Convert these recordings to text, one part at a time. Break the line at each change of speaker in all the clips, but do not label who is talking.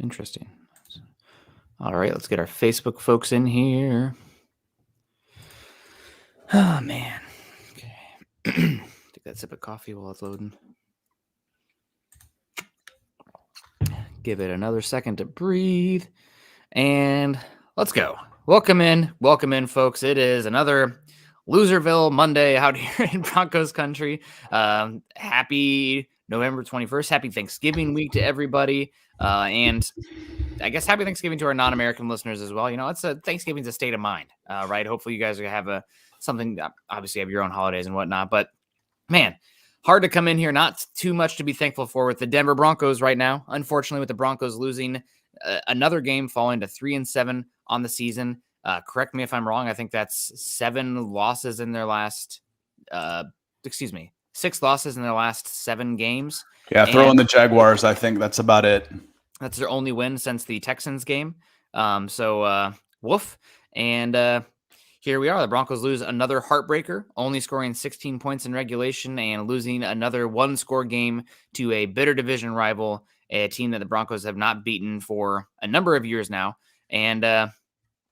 Interesting. All right, let's get our Facebook folks in here. Oh, man. Okay. Take that sip of coffee while it's loading. Give it another second to breathe. And let's go. Welcome in, folks. It is another Loserville Monday out here in Broncos country. Happy November 21st. Happy Thanksgiving week to everybody. And I guess happy Thanksgiving to our non-American listeners as well. You know, Thanksgiving's a state of mind, right? Hopefully you guys have something, obviously have your own holidays and whatnot, but man, hard to come in here. Not too much to be thankful for with the Denver Broncos right now. Unfortunately, with the Broncos losing another game, falling to 3-7 on the season. Correct me if I'm wrong. I think that's 6 losses in their last 7 games.
Yeah, throw in the Jaguars. I think that's about it.
That's their only win since the Texans game. Woof. And here we are. The Broncos lose another heartbreaker, only scoring 16 points in regulation and losing another one-score game to a bitter division rival, a team that the Broncos have not beaten for a number of years now. And the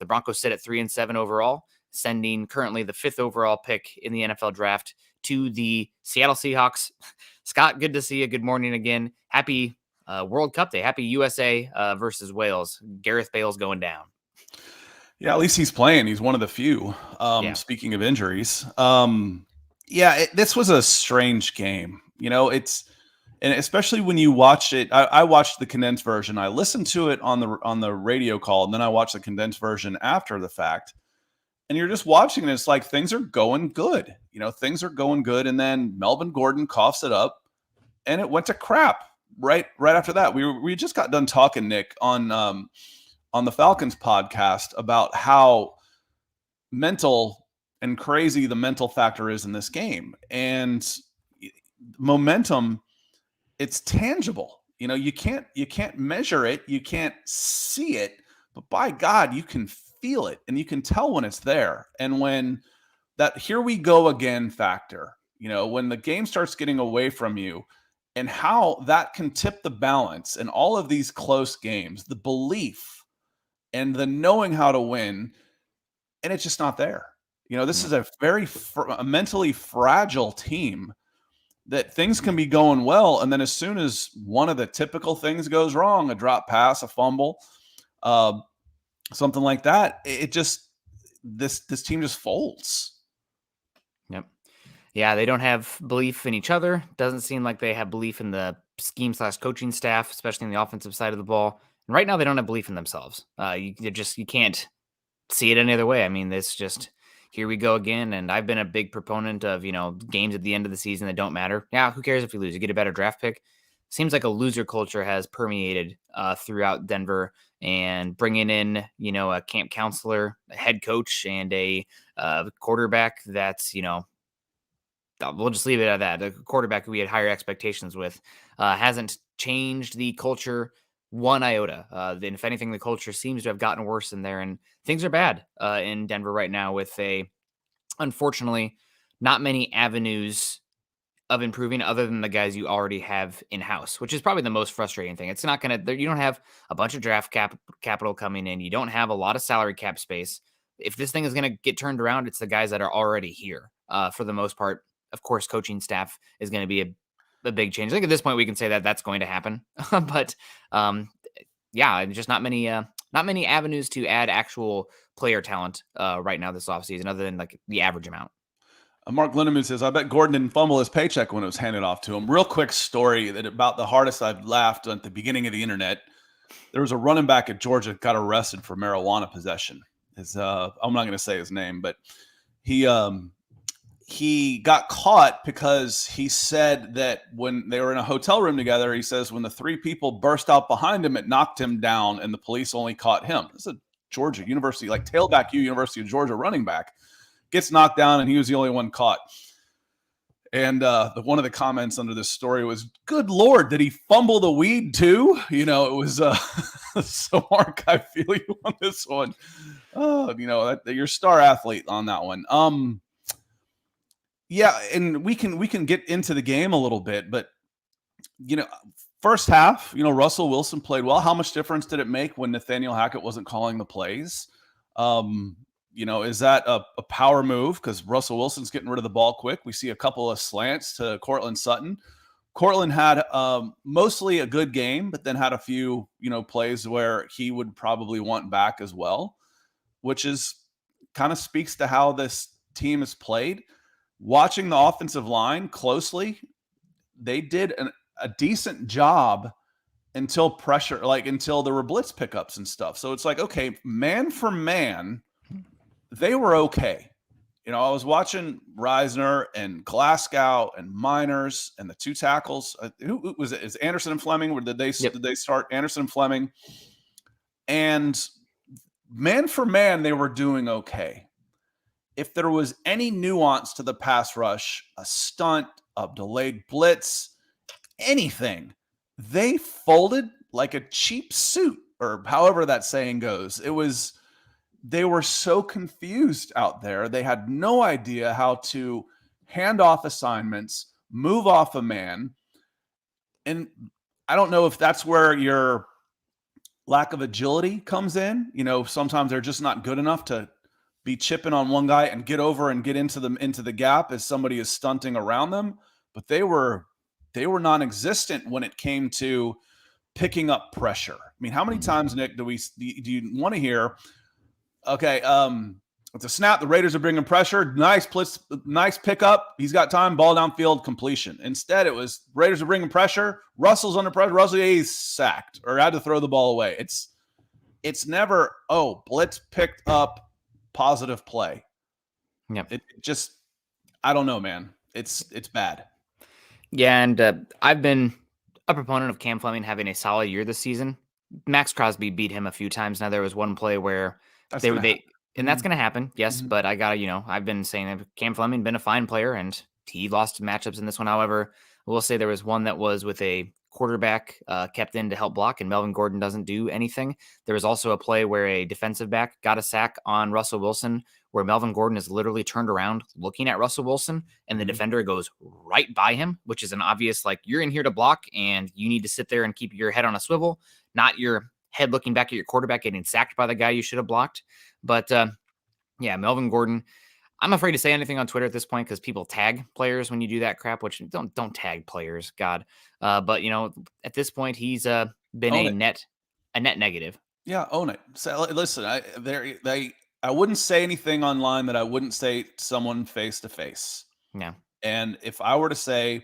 Broncos sit at 3-7 overall, sending currently the 5th overall pick in the NFL draft to the Seattle Seahawks. Scott, good to see you. Good morning again. Happy World Cup Day. Happy USA versus Wales. Gareth Bale's going down.
Yeah, at least he's playing. He's one of the few. Speaking of injuries, this was a strange game. You know, and especially when you watched it. I watched the condensed version. I listened to it on the radio call, and then I watched the condensed version after the fact. And you're just watching, and it's like things are going good. You know, things are going good, and then Melvin Gordon coughs it up, and it went to crap right after that. We just got done talking, Nick, on the Falcons podcast about how mental and crazy the mental factor is in this game. And momentum, it's tangible. You know, you can't measure it, you can't see it, but by God, you can feel it and you can tell when it's there. And when that here we go again factor, you know, when the game starts getting away from you and how that can tip the balance in all of these close games, the belief and the knowing how to win, and it's just not there. You know, this is a very a mentally fragile team that things can be going well, and then as soon as one of the typical things goes wrong, a drop pass, a fumble, something like that, this team just folds.
Yep. Yeah, they don't have belief in each other. Doesn't seem like they have belief in the scheme/coaching staff, especially on the offensive side of the ball. And right now, they don't have belief in themselves. You can't see it any other way. I mean, it's just, here we go again. And I've been a big proponent of, you know, games at the end of the season that don't matter. Yeah, who cares if you lose? You get a better draft pick. Seems like a loser culture has permeated throughout Denver, and bringing in, you know, a camp counselor, a head coach, and a quarterback that's, you know, we'll just leave it at that. The quarterback we had higher expectations with hasn't changed the culture one iota. Then if anything, the culture seems to have gotten worse in there, and things are bad in Denver right now with unfortunately, not many avenues of improving other than the guys you already have in-house, which is probably the most frustrating thing. It's not going to, you don't have a bunch of draft capital coming in. You don't have a lot of salary cap space. If this thing is going to get turned around, it's the guys that are already here for the most part. Of course, coaching staff is going to be a big change. I think at this point we can say that that's going to happen, but just not many avenues to add actual player talent right now this offseason, other than like the average amount.
Mark Lindemann says, I bet Gordon didn't fumble his paycheck when it was handed off to him. Real quick story that about the hardest I've laughed at the beginning of the internet. There was a running back at Georgia got arrested for marijuana possession. I'm not going to say his name, but he got caught because he said that when they were in a hotel room together, he says when the 3 people burst out behind him, it knocked him down and the police only caught him. This is a Georgia University, like tailback University of Georgia running back. Gets knocked down and he was the only one caught. And one of the comments under this story was, good Lord, did he fumble the weed too? You know, it was so Mark, I feel you on this one. Oh, you know, your star athlete on that one. Yeah, and we can get into the game a little bit, but you know, first half, Russell Wilson played well. How much difference did it make when Nathaniel Hackett wasn't calling the plays? Is that a power move? Because Russell Wilson's getting rid of the ball quick. We see a couple of slants to Courtland Sutton. Courtland had mostly a good game, but then had a few, plays where he would probably want back as well, which is kind of speaks to how this team is played. Watching the offensive line closely, they did a decent job until pressure, until there were blitz pickups and stuff. So it's like, okay, man for man, they were okay. I was watching Reisner and Glasgow and Miners and the two tackles. Who was it? Is Anderson and Fleming? Or did they start Anderson and Fleming? And man for man, they were doing okay. If there was any nuance to the pass rush, a stunt, a delayed blitz, anything, they folded like a cheap suit, or however that saying goes. They were so confused out there. They had no idea how to hand off assignments, move off a man. And I don't know if that's where your lack of agility comes in. Sometimes they're just not good enough to be chipping on one guy and get over and get into the gap as somebody is stunting around them. But they were non-existent when it came to picking up pressure. I mean, how many times, Nick, do you want to hear, okay, it's a snap, the Raiders are bringing pressure, nice pickup, he's got time, ball downfield, completion. Instead, it was Raiders are bringing pressure, Russell's under pressure, he's sacked or had to throw the ball away. It's never, blitz picked up, positive play.
Yep.
It just, I don't know, man. It's bad.
Yeah, and I've been a proponent of Cam Fleming having a solid year this season. Max Crosby beat him a few times. Now there was one play where that's going to happen. Yes,
Mm-hmm.
but I've been saying that Cam Fleming been a fine player, and he lost matchups in this one. However, I will say there was one that was with a quarterback kept in to help block, and Melvin Gordon doesn't do anything. There was also a play where a defensive back got a sack on Russell Wilson, where Melvin Gordon is literally turned around looking at Russell Wilson, and the defender goes right by him, which is an obvious, you're in here to block, and you need to sit there and keep your head on a swivel, not your head looking back at your quarterback getting sacked by the guy you should have blocked. But Melvin Gordon, I'm afraid to say anything on Twitter at this point because people tag players when you do that crap, which don't tag players, God. But at this point, he's been a net negative.
Yeah, own it. So listen, I wouldn't say anything online that I wouldn't say to someone face to face.
Yeah.
And if I were to say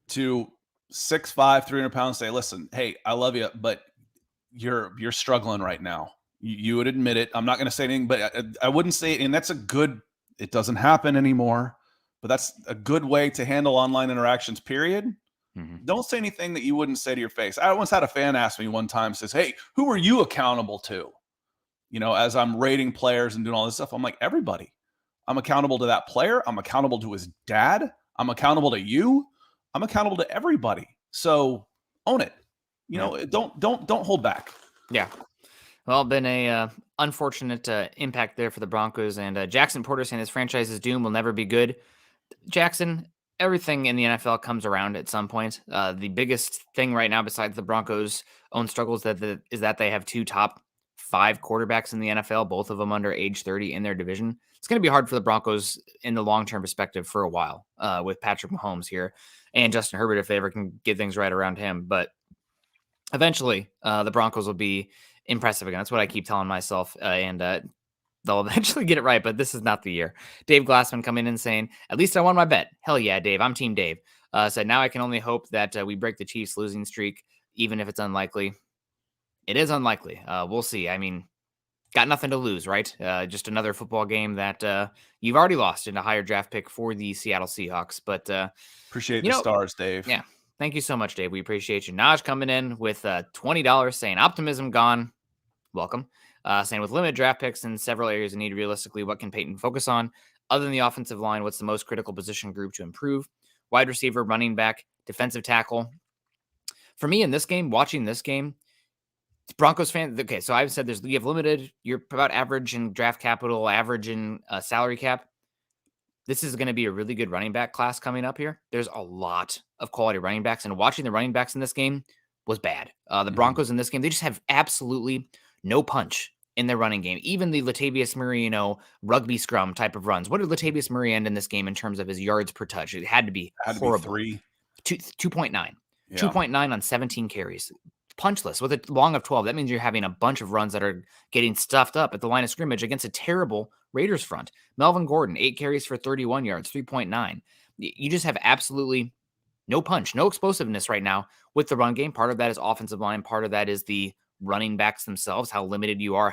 to 6'5", 300 pounds, say, listen, hey, I love you, but you're struggling right now. You would admit it. I'm not going to say anything, but I wouldn't say it. And that's it doesn't happen anymore, but that's a good way to handle online interactions, period. Mm-hmm. Don't say anything that you wouldn't say to your face. I once had a fan ask me one time, says, hey, who are you accountable to? As I'm rating players and doing all this stuff, I'm like, everybody. I'm accountable to that player. I'm accountable to his dad. I'm accountable to you. I'm accountable to everybody. So own it. Don't hold back.
Yeah. Well, been a unfortunate impact there for the Broncos, and Jackson Porter saying his franchise's doom will never be good. Jackson, everything in the NFL comes around at some point. The biggest thing right now, besides the Broncos' own struggles, is that they have two top 5 quarterbacks in the NFL, both of them under age 30 in their division. It's going to be hard for the Broncos in the long-term perspective for a while with Patrick Mahomes here and Justin Herbert if they ever can get things right around him. But eventually, the Broncos will be impressive again. That's what I keep telling myself, and they'll eventually get it right, but this is not the year. Dave Glassman coming in saying, at least I won my bet. Hell yeah, Dave. I'm Team Dave. Said, now I can only hope that we break the Chiefs' losing streak, even if it's unlikely. It is unlikely. We'll see. I mean, got nothing to lose, right? Just another football game that you've already lost in a higher draft pick for the Seattle Seahawks. But
appreciate the stars, Dave.
Yeah. Thank you so much, Dave. We appreciate you. Naj coming in with $20 saying optimism gone. Welcome. Saying with limited draft picks in several areas of need, realistically, what can Peyton focus on? Other than the offensive line, what's the most critical position group to improve? Wide receiver, running back, defensive tackle. For me in this game, watching this game, Broncos fan. Okay, so I've said you have limited, you're about average in draft capital, average in salary cap. this is going to be a really good running back class coming up here. There's a lot of quality running backs, and watching the running backs in this game was bad. The Broncos in this game, they just have absolutely no punch in their running game. Even the Latavius Murray, rugby scrum type of runs. What did Latavius Murray end in this game in terms of his yards per touch? It had to be horrible.
3.
2.9.
Yeah.
2.9 on 17 carries. Punchless with a long of 12. That means you're having a bunch of runs that are getting stuffed up at the line of scrimmage against a terrible Raiders front. Melvin Gordon, 8 carries for 31 yards, 3.9. You just have absolutely no punch, no explosiveness right now with the run game. Part of that is offensive line. Part of that is the running backs themselves, how limited you are.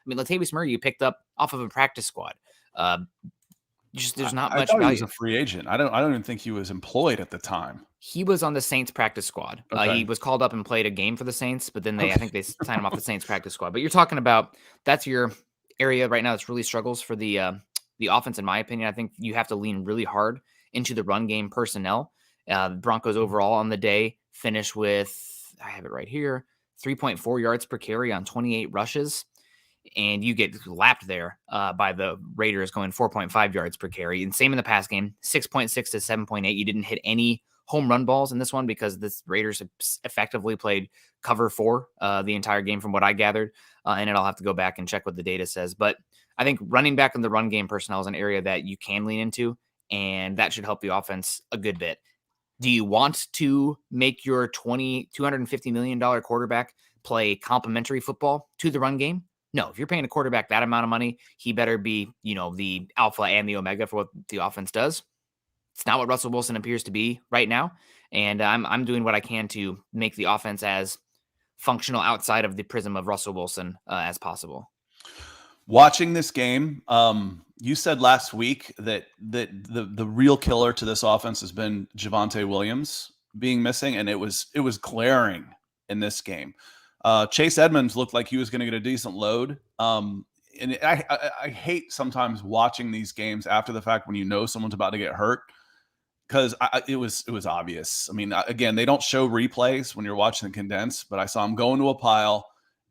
Latavius Murray, you picked up off of a practice squad. There's not much
value. He
was
a free agent. I don't even think he was employed at the time.
He was on the Saints practice squad.
Okay.
He was called up and played a game for the Saints, but then I think they signed him off the Saints practice squad. But you're talking about, that's your area right now that's really struggles for the offense, in my opinion. I think you have to lean really hard into the run game personnel. Broncos overall on the day finish with, I have it right here, 3.4 yards per carry on 28 rushes. And you get lapped there by the Raiders going 4.5 yards per carry. And same in the pass game, 6.6 to 7.8. You didn't hit any home run balls in this one because the Raiders effectively played cover 4 the entire game from what I gathered. And I'll have to go back and check what the data says. But I think running back in the run game personnel is an area that you can lean into, and that should help the offense a good bit. Do you want to make your $250 million quarterback play complementary football to the run game? No, if you're paying a quarterback that amount of money, he better be, the alpha and the omega for what the offense does. It's not what Russell Wilson appears to be right now. And I'm doing what I can to make the offense as functional outside of the prism of Russell Wilson as possible.
Watching this game, you said last week that the real killer to this offense has been Javonte Williams being missing, and it was glaring in this game. Chase Edmonds looked like he was going to get a decent load. And I hate sometimes watching these games after the fact when you know someone's about to get hurt, because it was obvious. I mean, again, they don't show replays when you're watching the condensed, but I saw him go into a pile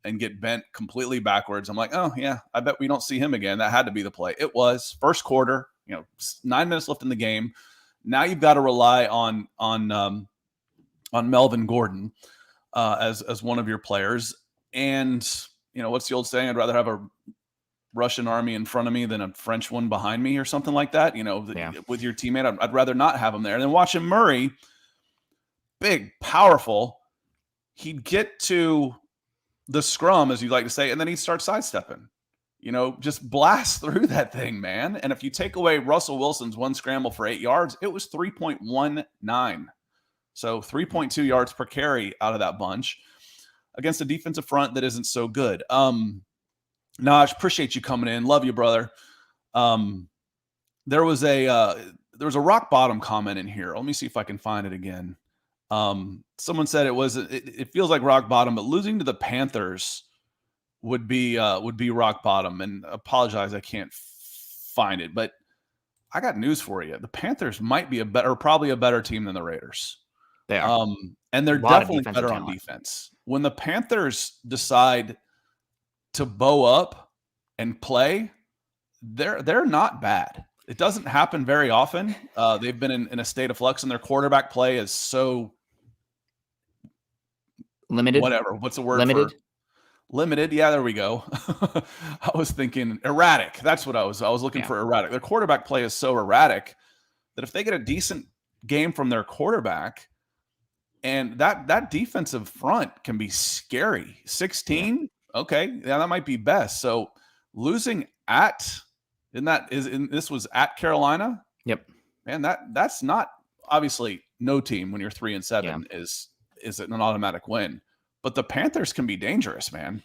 and get bent completely backwards. I'm like, oh yeah, I bet we don't see him again. That had to be the play. It was first quarter, 9 minutes left in the game. Now you've got to rely on Melvin Gordon as one of your players. And what's the old saying? I'd rather have a Russian army in front of me than a French one behind me, or something like that. With your teammate, I'd rather not have him there. And then watching Murray, big, powerful, he'd get to the scrum, as you like to say, and then he'd start sidestepping. Just blast through that thing, man. And if you take away Russell Wilson's one scramble for 8 yards, it was 3.19. So 3.2 yards per carry out of that bunch against a defensive front that isn't so good. Naj, appreciate you coming in. Love you, brother. There was a rock bottom comment in here. Let me see if I can find it again. Someone said it feels like rock bottom, but losing to the Panthers would be rock bottom. And apologize, I can't find it, but I got news for you. The Panthers might be probably a better team than the Raiders.
They are.
And they're definitely better on defense. When the Panthers decide to bow up and play, they're not bad. It doesn't happen very often. They've been in a state of flux, and their quarterback play is so
limited.
Whatever. What's the word?
Limited.
Limited. Yeah, there we go. I was thinking erratic. That's what I was looking for. Erratic. Their quarterback play is so erratic that if they get a decent game from their quarterback, and that defensive front can be scary. 16. Okay. Yeah, that might be best. So losing this was at Carolina.
Yep.
Man, that's not, obviously no team when you're 3-7 is an automatic win, but the Panthers can be dangerous, man.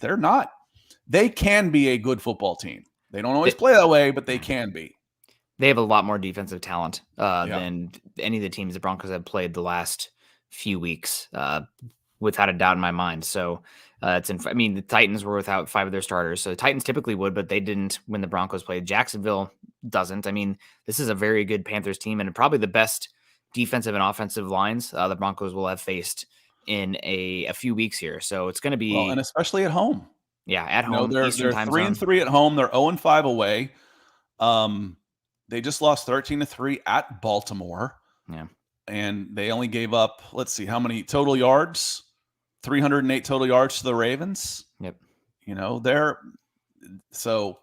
They can be a good football team. They don't always play that way, but they can be.
They have a lot more defensive talent than any of the teams the Broncos have played the last few weeks, without a doubt in my mind. So the Titans were without 5 of their starters. So the Titans typically would, but they didn't when the Broncos played. Jacksonville doesn't. This is a very good Panthers team, and probably the best defensive and offensive lines the Broncos will have faced in a few weeks here. So it's going to be,
and especially at home.
Yeah, at home.
They're 3-3 at home. They're 0-5 away. They just lost 13-3 at Baltimore.
Yeah.
And they only gave up, let's see, how many total yards? 308 total yards to the Ravens.
Yep.
So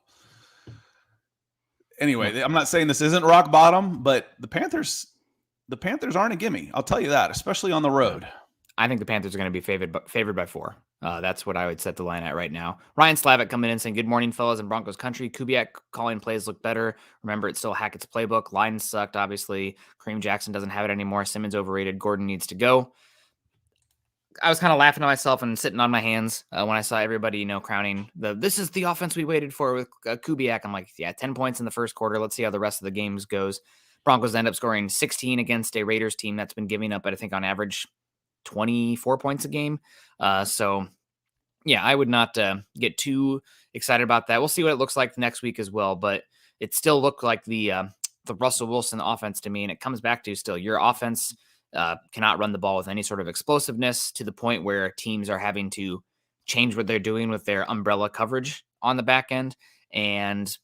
anyway, I'm not saying this isn't rock bottom, but the Panthers aren't a gimme. I'll tell you that, especially on the road.
I think the Panthers are going to be favored by 4. That's what I would set the line at right now. Ryan Slavic coming in saying, good morning, fellas in Broncos country. Kubiak calling plays look better. Remember, it's still Hackett's playbook. Lines sucked, obviously. Kareem Jackson doesn't have it anymore. Simmons overrated. Gordon needs to go. I was kind of laughing to myself and sitting on my hands when I saw everybody, crowning this is the offense we waited for with Kubiak. I'm like, yeah, 10 points in the first quarter. Let's see how the rest of the games goes. Broncos end up scoring 16 against a Raiders team that's been giving up, I think, on average 24 points a game. So, yeah, I would not get too excited about that. We'll see what it looks like next week as well, but it still looked like the Russell Wilson offense to me, and it comes back to still your offense cannot run the ball with any sort of explosiveness to the point where teams are having to change what they're doing with their umbrella coverage on the back end, and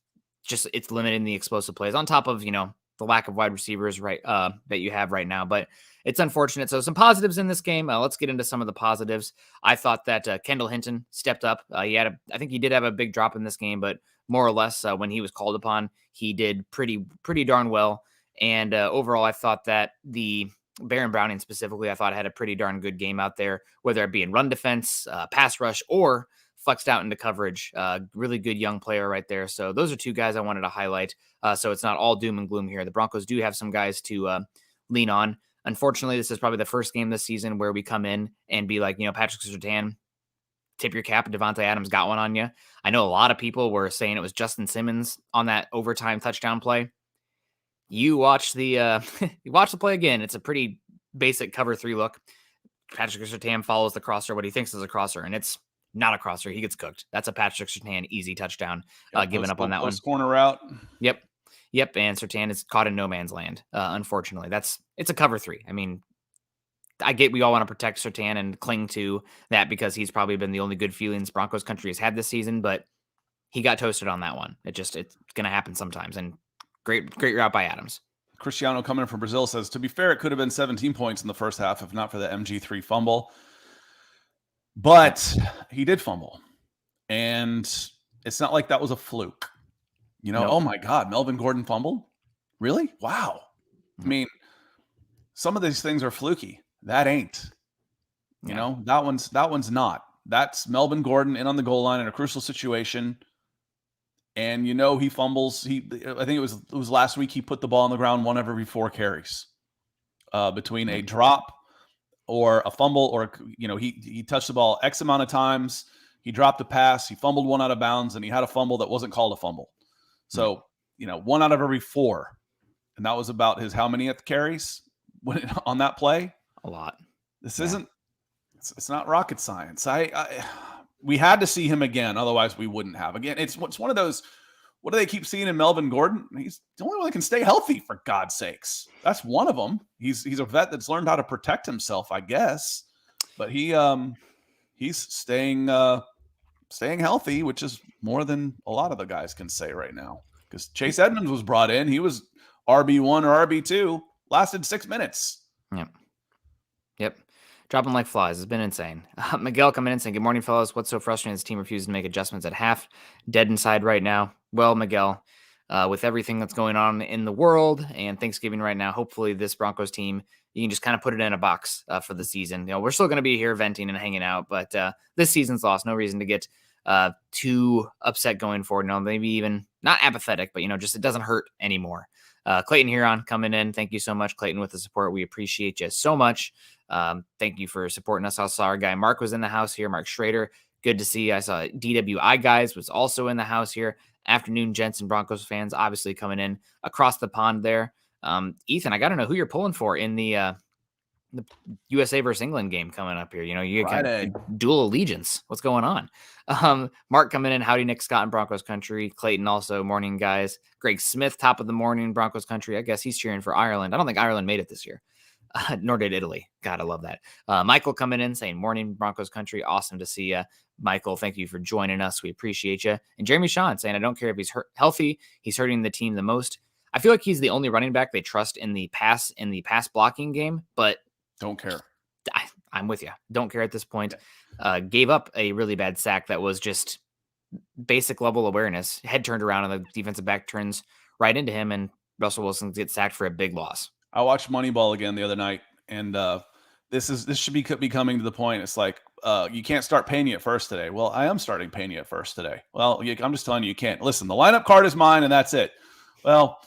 just it's limiting the explosive plays on top of, the lack of wide receivers that you have right now. But it's unfortunate. So some positives in this game. Let's get into some of the positives. I thought that Kendall Hinton stepped up. I think he did have a big drop in this game, but more or less when he was called upon, he did pretty darn well. And overall, I thought that the Baron Browning specifically, I thought had a pretty darn good game out there, whether it be in run defense, pass rush, or flexed out into coverage. Really good young player right there. So those are 2 guys I wanted to highlight. So it's not all doom and gloom here. The Broncos do have some guys to lean on. Unfortunately, this is probably the first game this season where we come in and be like, Patrick Surtain, tip your cap, Devontae Adams got one on you. I know a lot of people were saying it was Justin Simmons on that overtime touchdown play. You watch the play again. It's a pretty basic cover 3 look. Patrick Surtain follows the crosser, what he thinks is a crosser, and it's not a crosser. He gets cooked. That's a Patrick Surtain easy touchdown given up on that one.
Corner route.
Yep. And Surtain is caught in no man's land. Unfortunately, it's a cover 3. I mean, I get we all want to protect Surtain and cling to that because he's probably been the only good feelings Broncos country has had this season, but he got toasted on that one. It's going to happen sometimes. And great route by Adams.
Cristiano coming in from Brazil says, to be fair, it could have been 17 points in the first half if not for the MG3 fumble. But he did fumble. And it's not like that was a fluke. Nope. Oh my God, Melvin Gordon fumbled? Really? Wow. I mean, some of these things are fluky. That ain't. That one's not. That's Melvin Gordon in on the goal line in a crucial situation. And he fumbles. I think it was last week he put the ball on the ground 1 of every 4 carries. Between a drop or a fumble or he touched the ball X amount of times, he dropped a pass, he fumbled 1 out of bounds, and he had a fumble that wasn't called a fumble. So, 1 out of every 4. And that was about his how many carries on that play?
A lot.
This isn't it's not rocket science. We had to see him again, otherwise we wouldn't have. Again, it's one of those, what do they keep seeing in Melvin Gordon? He's the only one that can stay healthy, for God's sakes. That's one of them. He's a vet that's learned how to protect himself, I guess. But he's staying healthy, which is more than a lot of the guys can say right now. Because Chase Edmonds was brought in. He was RB1 or RB2, lasted 6 minutes.
Yep. Dropping like flies. It's been insane. Miguel coming in saying, good morning, fellas. What's so frustrating? This team refuses to make adjustments at half. Dead inside right now. Well, Miguel, with everything that's going on in the world and Thanksgiving right now, hopefully this Broncos team, you can just kind of put it in a box for the season. We're still going to be here venting and hanging out, but this season's lost. No reason to get too upset going forward. Maybe even not apathetic, but just it doesn't hurt anymore. Clayton Huron coming in. Thank you so much, Clayton, with the support. We appreciate you so much. Thank you for supporting us. I saw our guy Mark was in the house here. Mark Schrader, good to see. I saw DWI guys was also in the house here. Afternoon, gents and Broncos fans, obviously coming in across the pond there. Ethan, I got to know who you're pulling for in the USA versus England game coming up here. You can dual allegiance. What's going on? Mark coming in. Howdy, Nick, Scott, and Broncos country. Clayton also, morning, guys. Greg Smith, top of the morning, Broncos country. I guess he's cheering for Ireland. I don't think Ireland made it this year. Nor did Italy. God, I love that. Michael coming in saying, morning, Broncos country. Awesome to see you. Michael, thank you for joining us. We appreciate you. And Jeremy Shawn saying, I don't care if he's healthy. He's hurting the team the most. I feel like he's the only running back they trust in the pass blocking game, but
don't care.
I'm with you. Don't care at this point. Gave up a really bad sack that was just basic level awareness. Head turned around and the defensive back turns right into him, and Russell Wilson gets sacked for a big loss.
I watched Moneyball again the other night, and this should be coming to the point. It's like you can't start Pena at first today. Well, I am starting Pena at first today. Well, I'm just telling you can't. Listen, the lineup card is mine, and that's it. Well,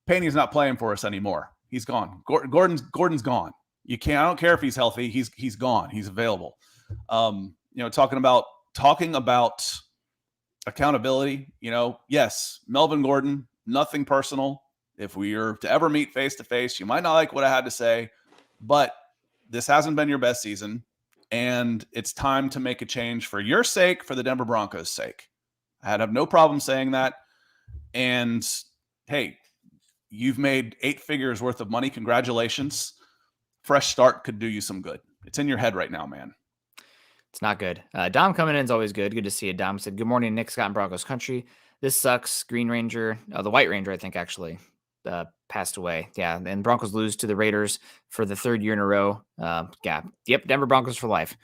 Pena's not playing for us anymore. He's gone. Gordon's gone. You can't. I don't care if he's healthy. He's gone. He's available. Talking about accountability. Yes, Melvin Gordon. Nothing personal. If we are to ever meet face to face, you might not like what I had to say, but this hasn't been your best season, and it's time to make a change for your sake, for the Denver Broncos' sake. I have no problem saying that. And hey, you've made 8 figures worth of money. Congratulations. Fresh start could do you some good. It's in your head right now, man.
It's not good. Dom coming in is always good. Good to see you. Dom said, "Good morning, Nick, Scott, and Broncos country. This sucks. Green Ranger, the White Ranger, I think, actually passed away. Yeah, and Broncos lose to the Raiders for the 3rd year in a row. Yep, Denver Broncos for life.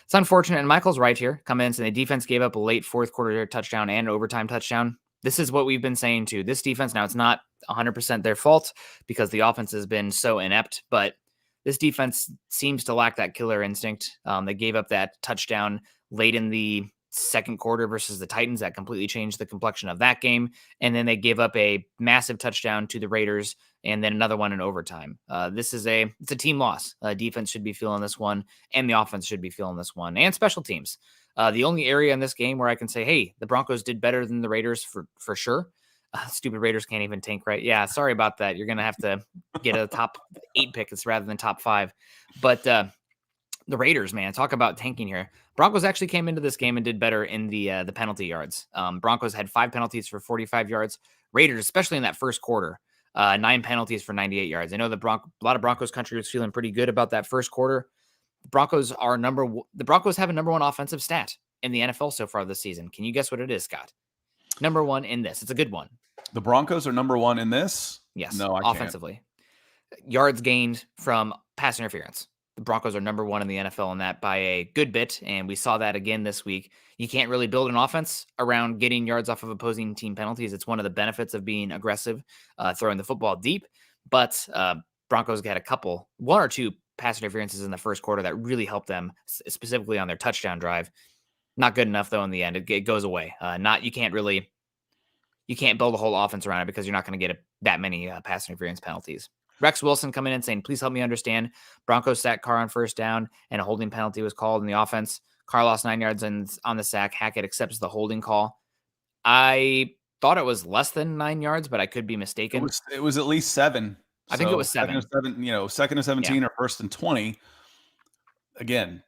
It's unfortunate, and Michael's right here. Come in, and the defense gave up a late 4th quarter touchdown and overtime touchdown. This is what we've been saying too. This defense, now it's not 100% their fault because the offense has been so inept, but this defense seems to lack that killer instinct. They gave up that touchdown late in the 2nd quarter versus the Titans. That completely changed the complexion of that game. And then they gave up a massive touchdown to the Raiders and then another one in overtime. It's a team loss. Defense should be feeling this one, and the offense should be feeling this one, and special teams. The only area in this game where I can say, hey, the Broncos did better than the Raiders for sure. Stupid Raiders can't even tank, right? Yeah, sorry about that. You're going to have to get a top 8 pick rather than top 5. But the Raiders, man, talk about tanking here. Broncos actually came into this game and did better in the penalty yards. Broncos had 5 penalties for 45 yards. Raiders, especially in that first quarter, 9 penalties for 98 yards. I know a lot of Broncos country was feeling pretty good about that first quarter. The Broncos have a number 1 offensive stat in the NFL so far this season. Can you guess what it is, Scott? Number 1 in this. It's a good one.
The Broncos are number 1 in this?
Yes.
No, I
offensively. Can't. Yards gained from pass interference. The Broncos are number 1 in the NFL in that by a good bit, and we saw that again this week. You can't really build an offense around getting yards off of opposing team penalties. It's one of the benefits of being aggressive, throwing the football deep. But Broncos got 1 or 2 pass interferences in the first quarter that really helped them, specifically on their touchdown drive. Not good enough, though, in the end. It goes away. You can't build a whole offense around it because you're not going to get that many pass interference penalties. Rex Wilson coming in saying, please help me understand. Broncos sacked Carr on first down, and a holding penalty was called in the offense. Carr lost 9 yards on the sack. Hackett accepts the holding call. I thought it was less than 9 yards, but I could be mistaken.
It was at least 7.
I think it was 7.
Second and 17 or first and 20. Again,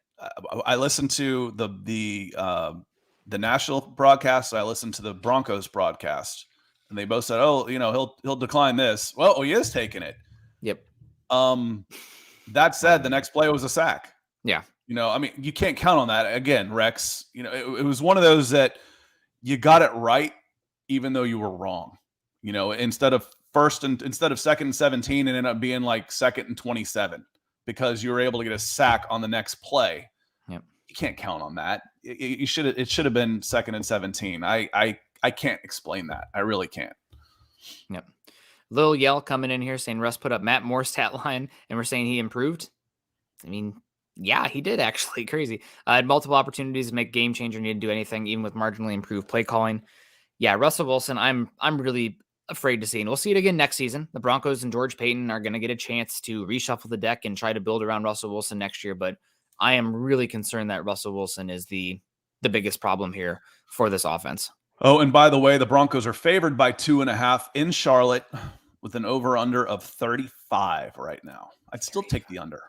I listened to the national broadcast. I listened to the Broncos broadcast, and they both said, "Oh, he'll decline this." Well, he is taking it.
Yep.
That said, the next play was a sack.
Yeah.
You can't count on that. Again, Rex, it was one of those that you got it right, even though you were wrong. Instead of 2nd and 17, it ended up being like 2nd and 27 because you were able to get a sack on the next play.
Yep.
You can't count on that. It should have been 2nd and 17. I can't explain that. I really can't.
Yep. Lil Yell coming in here saying Russ put up Matt Moore's stat line, and we're saying he improved. I mean, yeah, he did actually. Crazy. Had multiple opportunities to make game changer, need to do anything, even with marginally improved play calling. Yeah, Russell Wilson, I'm really afraid to see, and we'll see it again next season. The Broncos and George Payton are going to get a chance to reshuffle the deck and try to build around Russell Wilson next year, but I am really concerned that Russell Wilson is the biggest problem here for this offense.
Oh, and by the way, the Broncos are favored by 2.5 in Charlotte with an over-under of 35 right now. I'd still take the under.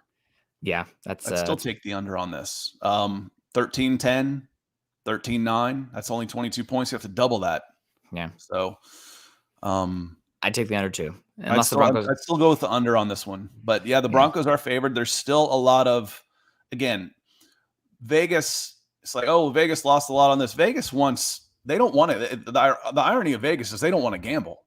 Yeah,
I'd still take the under on this. 13-10, 13-9. That's only 22 points. You have to double that.
Yeah.
So
I'd take the under too.
I'd still go with the under on this one. But yeah, the Broncos are favored. There's still a lot of, again, Vegas. It's like, oh, Vegas lost a lot on this. Vegas wants, they don't want it. The irony of Vegas is they don't want to gamble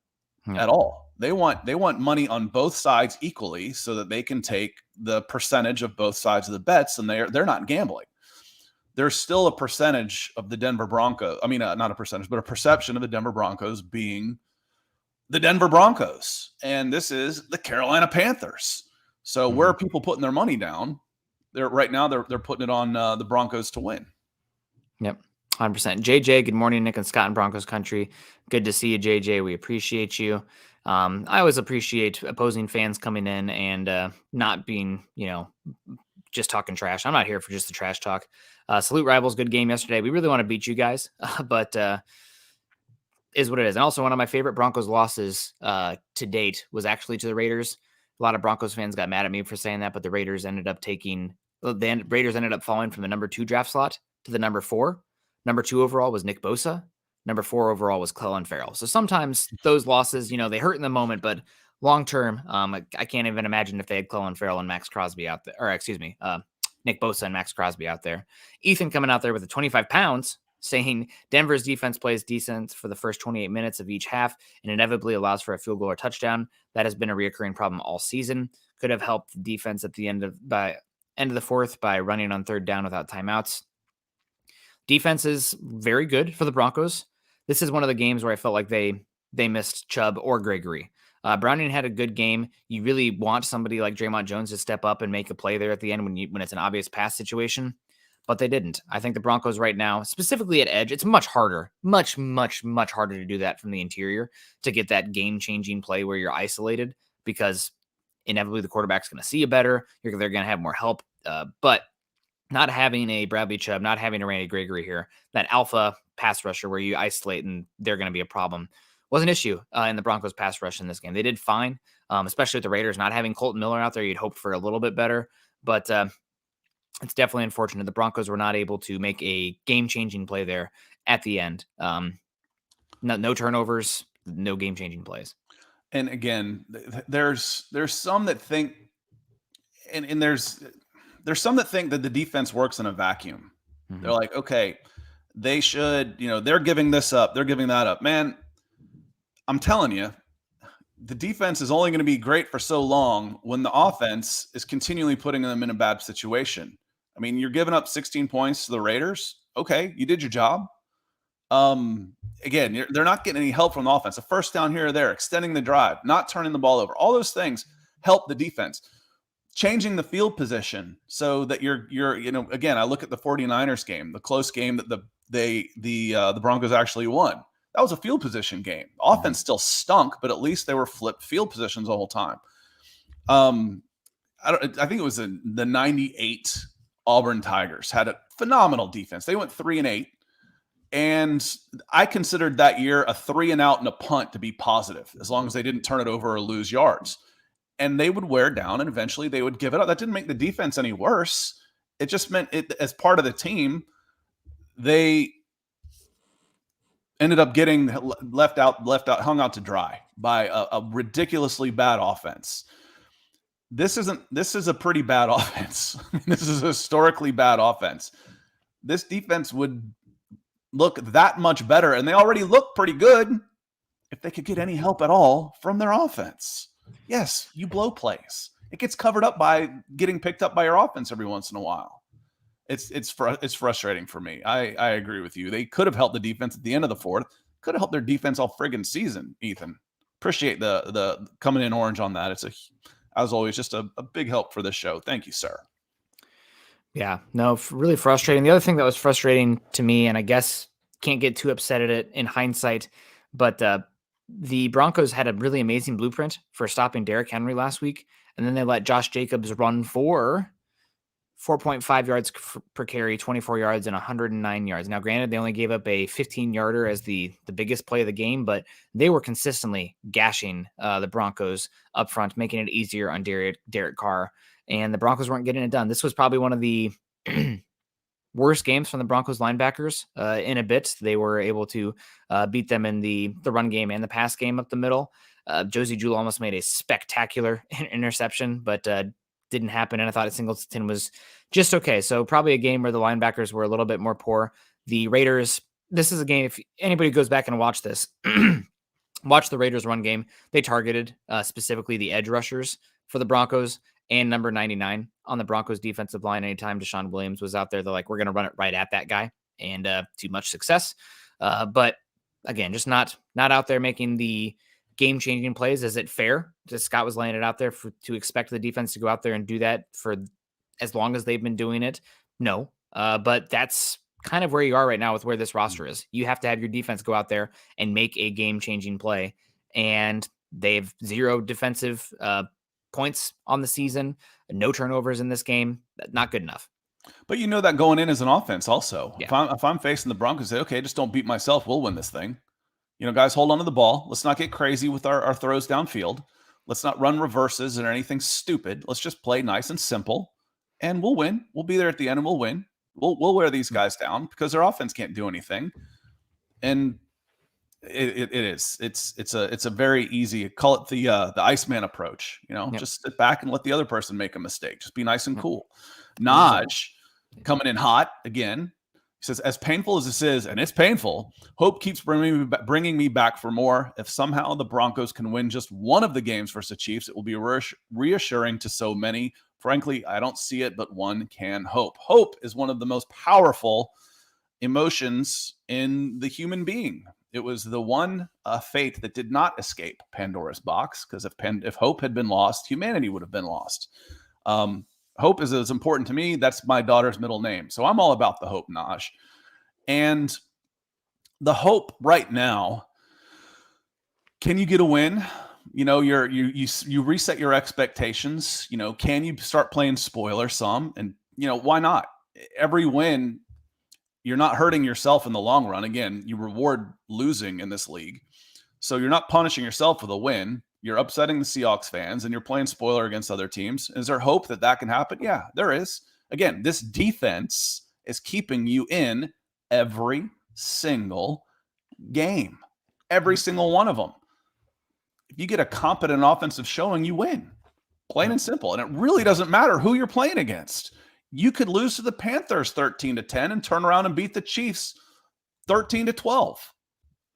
at all. They want money on both sides equally so that they can take the percentage of both sides of the bets, and they're not gambling. There's still a percentage of the Denver Broncos. I mean, not a percentage, but a perception of the Denver Broncos being the Denver Broncos. And this is the Carolina Panthers. So where are people putting their money down? They're putting it on the Broncos to win.
Yep. 100%. JJ, good morning, Nick and Scott in Broncos country. Good to see you, JJ. We appreciate you. I always appreciate opposing fans coming in and not being, just talking trash. I'm not here for just the trash talk. Salute Rivals, good game yesterday. We really want to beat you guys, but is what it is. And also one of my favorite Broncos losses to date was actually to the Raiders. A lot of Broncos fans got mad at me for saying that, but the Raiders ended up falling from the number 2 draft slot to the number 4. Number 2 overall was Nick Bosa. Number 4 overall was Clelin Ferrell. So sometimes those losses, they hurt in the moment, but long term, I can't even imagine if they had Clelin Ferrell and Max Crosby out there, or excuse me, Nick Bosa and Max Crosby out there. Ethan coming out there with the 25 pounds saying Denver's defense plays decent for the first 28 minutes of each half and inevitably allows for a field goal or touchdown. That has been a reoccurring problem all season. Could have helped the defense at the end of the fourth by running on third down without timeouts. Defense is very good for the Broncos. This is one of the games where I felt like they missed Chubb or Gregory. Browning had a good game. You really want somebody like Draymond Jones to step up and make a play there at the end when it's an obvious pass situation, but they didn't. I think the Broncos right now, specifically at edge, it's much harder, much, much, much harder to do that from the interior to get that game-changing play where you're isolated because inevitably the quarterback's going to see you better. They're going to have more help, but not having a Bradley Chubb, not having a Randy Gregory here, that alpha pass rusher where you isolate and they're going to be a problem, was an issue in the Broncos pass rush in this game. They did fine, especially with the Raiders not having Colton Miller out there. You'd hope for a little bit better, but it's definitely unfortunate. The Broncos were not able to make a game-changing play there at the end. No turnovers, no game-changing plays.
And again, there's some that think, and there's some that think that the defense works in a vacuum. Mm-hmm. They're like, okay, they should, they're giving this up, they're giving that up. Man, I'm telling you, the defense is only going to be great for so long when the offense is continually putting them in a bad situation. I mean, you're giving up 16 points to the Raiders. Okay, you did your job. Again, they're not getting any help from the offense. A first down here or there, extending the drive, not turning the ball over. All those things help the defense. Changing the field position so that you're again, I look at the 49ers game, the close game that the Broncos actually won. That was a field position game. Offense still stunk, but at least they were flipped field positions the whole time. I think it was the 98 Auburn Tigers had a phenomenal defense. They went 3-8, and I considered that year a 3-and-out and a punt to be positive, as long as they didn't turn it over or lose yards. And they would wear down, and eventually they would give it up. That didn't make the defense any worse. It just meant as part of the team, they ended up getting left out, hung out to dry by a ridiculously bad offense. This is a pretty bad offense. This is a historically bad offense. This defense would look that much better, and they already look pretty good if they could get any help at all from their offense. Yes, you blow plays. It gets covered up by getting picked up by your offense every once in a while. It's frustrating for me. I agree with you. They could have helped the defense at the end of the fourth. Could have helped their defense all friggin' season, Ethan. Appreciate the coming in orange on that. It's as always, just a big help for this show. Thank you, sir.
Yeah, no, really frustrating. The other thing that was frustrating to me, and I guess can't get too upset at it in hindsight, but the Broncos had a really amazing blueprint for stopping Derrick Henry last week, and then they let Josh Jacobs run for 4.5 yards per carry, 24 yards, and 109 yards. Now, granted, they only gave up a 15-yarder as the biggest play of the game, but they were consistently gashing the Broncos up front, making it easier on Derek Carr, and the Broncos weren't getting it done. This was probably one of the worst games from the Broncos linebackers in a bit. They were able to beat them in the run game and the pass game up the middle. Josie Jewell almost made a spectacular interception, but didn't happen, and I thought Singleton was just okay. So probably a game where the linebackers were a little bit more poor. The Raiders, this is a game, if anybody goes back and watch this, Watch the Raiders run game. They targeted specifically the edge rushers for the Broncos and number 99 on the Broncos defensive line. Anytime Deshaun Williams was out there, they're like, we're going to run it right at that guy, and to much success. But again, just not out there making the game-changing plays. Is it fair? Just Scott was laying it out there to expect the defense to go out there and do that for as long as they've been doing it? No. But that's kind of where you are right now with where this roster is. You have to have your defense go out there and make a game-changing play. And they've 0 defensive points on the season, no turnovers in this game. Not good enough.
But you know that going in as an offense also.
Yeah.
If I'm facing the Broncos, say, okay, just don't beat myself. We'll win this thing. You know, guys, hold on to the ball. Let's not get crazy with our throws downfield. Let's not run reverses or anything stupid. Let's just play nice and simple, and we'll win. We'll be there at the end, and we'll win. We'll wear these guys down because their offense can't do anything. And it's a very easy, call it the Iceman approach. You know, just sit back and let the other person make a mistake. Just be nice and cool. Naj coming in hot again. He says, as painful as this is, and it's painful, hope keeps bringing me back for more. If somehow the Broncos can win just one of the games versus the Chiefs, it will be reassuring to so many. Frankly, I don't see it, but one can hope. Hope is one of the most powerful emotions in the human being. It was the one fate that did not escape Pandora's box, because if hope had been lost, humanity would have been lost. Hope is as important to me. That's my daughter's middle name. So I'm all about the hope, Naj. And the hope right now, can you get a win? You know, you reset your expectations. You know, can you start playing spoiler some? And, you know, why not? Every win, you're not hurting yourself in the long run. Again, you reward losing in this league. So you're not punishing yourself for the win. You're upsetting the Seahawks fans, and you're playing spoiler against other teams. Is there hope that can happen? Yeah, there is. Again, this defense is keeping you in every single game, every single one of them. If you get a competent offensive showing, you win. Plain and simple. And it really doesn't matter who you're playing against. You could lose to the Panthers 13-10 and turn around and beat the Chiefs 13-12.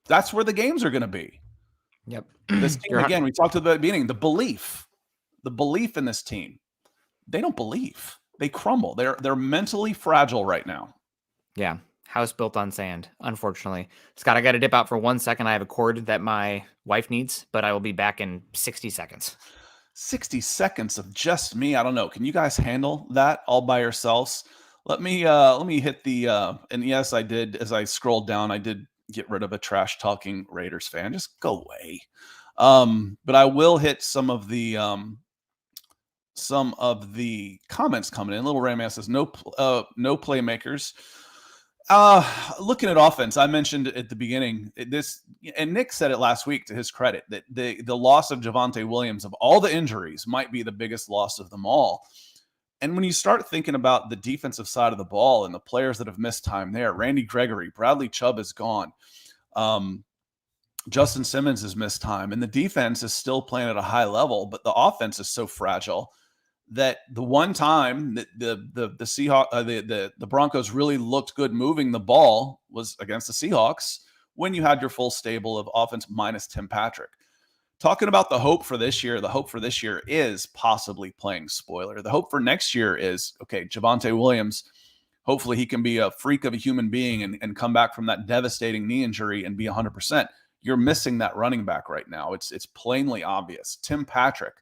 That's where the games are going to be.
Yep.
This team, again, we talked about the beginning, the belief in this team. They don't believe. They crumble. They're mentally fragile right now.
Yeah. House built on sand, unfortunately. Scott, I got to dip out for 1 second. I have a cord that my wife needs, but I will be back in 60 seconds.
60 seconds of just me. I don't know. Can you guys handle that all by yourselves? Let me hit the and yes, I did. As I scrolled down, I did get rid of a trash talking Raiders fan. Just go away. But I will hit some of the comments coming in. Little Ram says no playmakers. Looking at offense, I mentioned at the beginning this, and Nick said it last week to his credit, that the loss of Javonte Williams, of all the injuries, might be the biggest loss of them all. And when you start thinking about the defensive side of the ball and the players that have missed time there, Randy Gregory, Bradley Chubb is gone. Justin Simmons has missed time, and the defense is still playing at a high level, but the offense is so fragile that the one time that the Broncos really looked good moving the ball was against the Seahawks, when you had your full stable of offense minus Tim Patrick. Talking about the hope for this year, the hope for this year is possibly playing spoiler. The hope for next year is, okay, Javonte Williams, hopefully he can be a freak of a human being and come back from that devastating knee injury and be 100%. You're missing that running back right now. It's plainly obvious. Tim Patrick,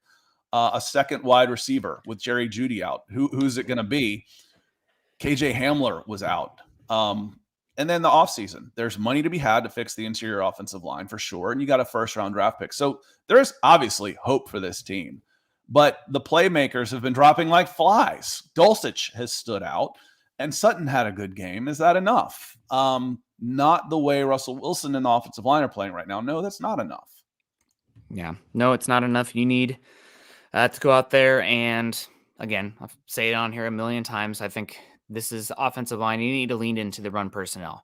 a second wide receiver with Jerry Jeudy out. Who's it going to be? KJ Hamler was out. And then the offseason, there's money to be had to fix the interior offensive line for sure. And you got a first-round draft pick. So there's obviously hope for this team. But the playmakers have been dropping like flies. Dulcich has stood out, and Sutton had a good game. Is that enough? Not the way Russell Wilson and the offensive line are playing right now. No, that's not enough.
Yeah, no, it's not enough. You need to go out there and, again, I'll say it on here a million times, I think this is offensive line. You need to lean into the run personnel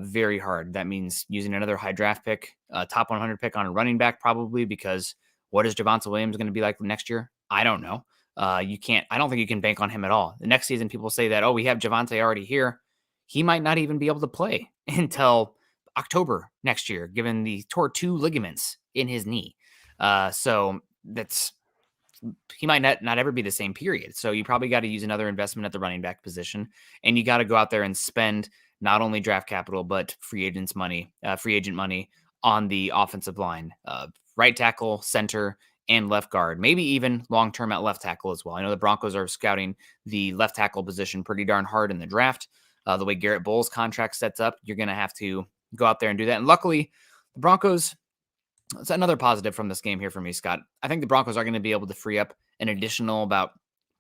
very hard. That means using another high draft pick, top 100 pick on a running back, probably, because what is Javonte Williams going to be like next year? I don't know. I don't think you can bank on him at all. The next season, people say that, oh, we have Javonte already here. He might not even be able to play until October next year, given the tore 2 ligaments in his knee. So that's he might not ever be the same, period. So you probably got to use another investment at the running back position, and you got to go out there and spend not only draft capital but free agent money on the offensive line, right tackle, center, and left guard, maybe even long term at left tackle as well. I know the Broncos are scouting the left tackle position pretty darn hard in the draft. The way Garrett Bowles' contract sets up, you're going to have to go out there and do that. And luckily, the Broncos, it's another positive from this game here for me, Scott. I think the Broncos are going to be able to free up an additional about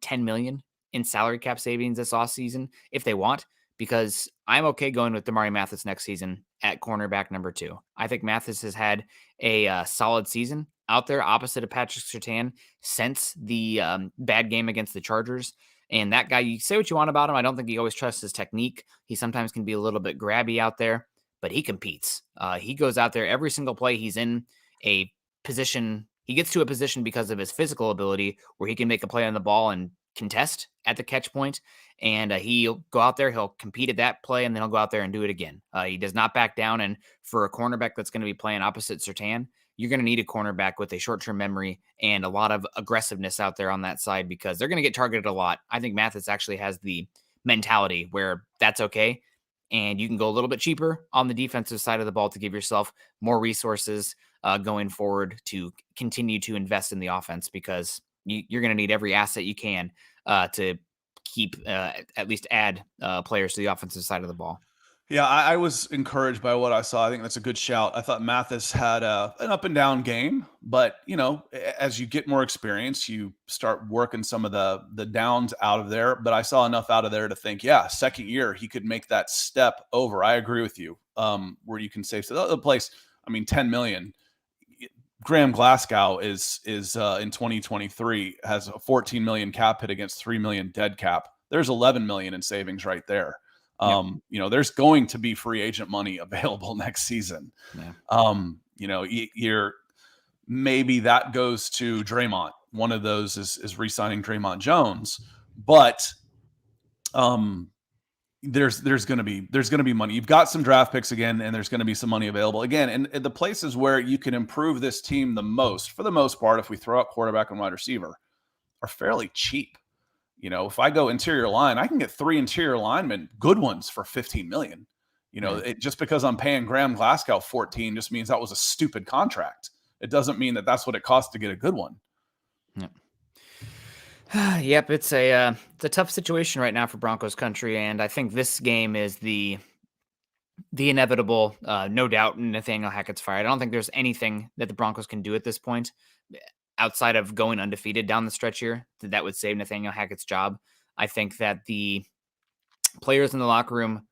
$10 million in salary cap savings this offseason if they want, because I'm okay going with Damari Mathis next season at cornerback number 2. I think Mathis has had a solid season out there opposite of Patrick Surtain since the bad game against the Chargers. And that guy, you say what you want about him. I don't think he always trusts his technique. He sometimes can be a little bit grabby out there, but he competes. He goes out there every single play. He's in a position. He gets to a position because of his physical ability where he can make a play on the ball and contest at the catch point. And he'll go out there, he'll compete at that play, and then he'll go out there and do it again. He does not back down. And for a cornerback that's going to be playing opposite Surtain, you're going to need a cornerback with a short-term memory and a lot of aggressiveness out there on that side, because they're going to get targeted a lot. I think Mathis actually has the mentality where that's okay, and you can go a little bit cheaper on the defensive side of the ball to give yourself more resources going forward to continue to invest in the offense, because you're going to need every asset you can to keep at least add players to the offensive side of the ball.
Yeah, I was encouraged by what I saw. I think that's a good shout. I thought Mathis had an up and down game, but as you get more experience, you start working some of the downs out of there. But I saw enough out of there to think, yeah, second year he could make that step over. I agree with you. Where you can save the place. I mean, $10 million. Graham Glasgow is in 2023 has a $14 million cap hit against $3 million dead cap. There's $11 million in savings right there. There's going to be free agent money available next season. Yeah. You're maybe that goes to Draymond. One of those is re-signing Draymond Jones, but there's going to be money. You've got some draft picks again, and there's going to be some money available again. And the places where you can improve this team the most, for the most part, if we throw out quarterback and wide receiver, are fairly cheap. If I go interior line, I can get 3 interior linemen, good ones, for $15 million. Just because I'm paying Graham Glasgow 14 just means that was a stupid contract. It doesn't mean that that's what it costs to get a good one.
Yep. Yep, it's a tough situation right now for Broncos country, and I think this game is the inevitable. No doubt, Nathaniel Hackett's fired. I don't think there's anything that the Broncos can do at this point, outside of going undefeated down the stretch here, that would save Nathaniel Hackett's job. I think that the players in the locker room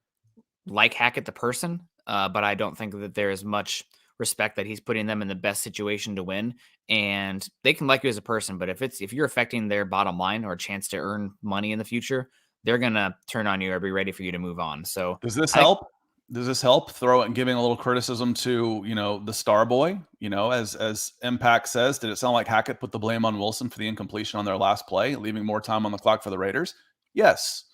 like Hackett the person, but I don't think that there is much respect that he's putting them in the best situation to win. And they can like you as a person, but if you're affecting their bottom line or a chance to earn money in the future, they're gonna turn on you or be ready for you to move on. So
does this help? Does this help throw it and giving a little criticism to, the star boy, as Impact says, did it sound like Hackett put the blame on Wilson for the incompletion on their last play, leaving more time on the clock for the Raiders? Yes,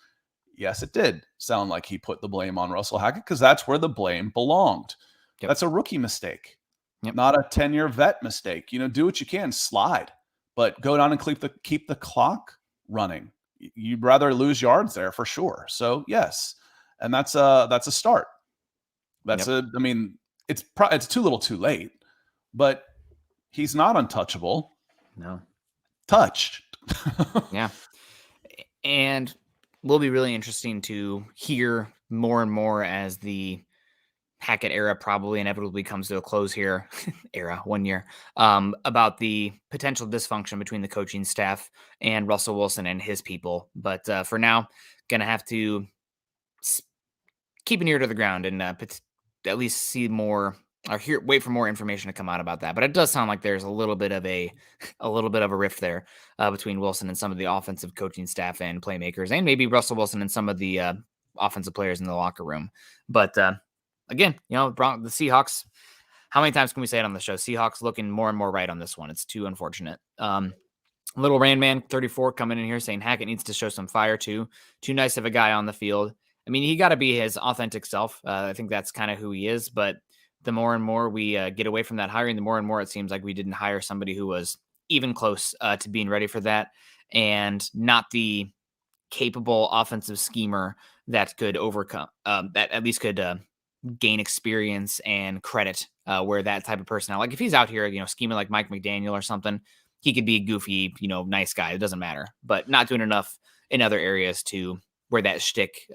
it did sound like he put the blame on Russell Hackett, because that's where the blame belonged. Yep. That's a rookie mistake, not a 10-year vet mistake. Do what you can, slide, but go down and keep the clock running. You'd rather lose yards there for sure. So yes, and that's a start. It's too little too late, but he's not untouchable.
No.
Touched.
Yeah. And will be really interesting to hear more and more as the Hackett era probably inevitably comes to a close here. 1 year. About the potential dysfunction between the coaching staff and Russell Wilson and his people. But for now, going to have to keep an ear to the ground and at least see more or wait for more information to come out about that. But it does sound like there's a little bit of a rift there between Wilson and some of the offensive coaching staff and playmakers, and maybe Russell Wilson and some of the offensive players in the locker room. But again, the Seahawks, how many times can we say it on the show? Seahawks looking more and more right on this one. It's too unfortunate. Little Rain Man 34 coming in here saying Hackett needs to show some fire too. Too nice of a guy on the field. I mean, he got to be his authentic self. I think that's kind of who he is. But the more and more we get away from that hiring, the more and more it seems like we didn't hire somebody who was even close to being ready for that, and not the capable offensive schemer that could overcome, that at least could gain experience and credit where that type of personnel, like if he's out here, scheming like Mike McDaniel or something, he could be a goofy, nice guy. It doesn't matter, but not doing enough in other areas to where that shtick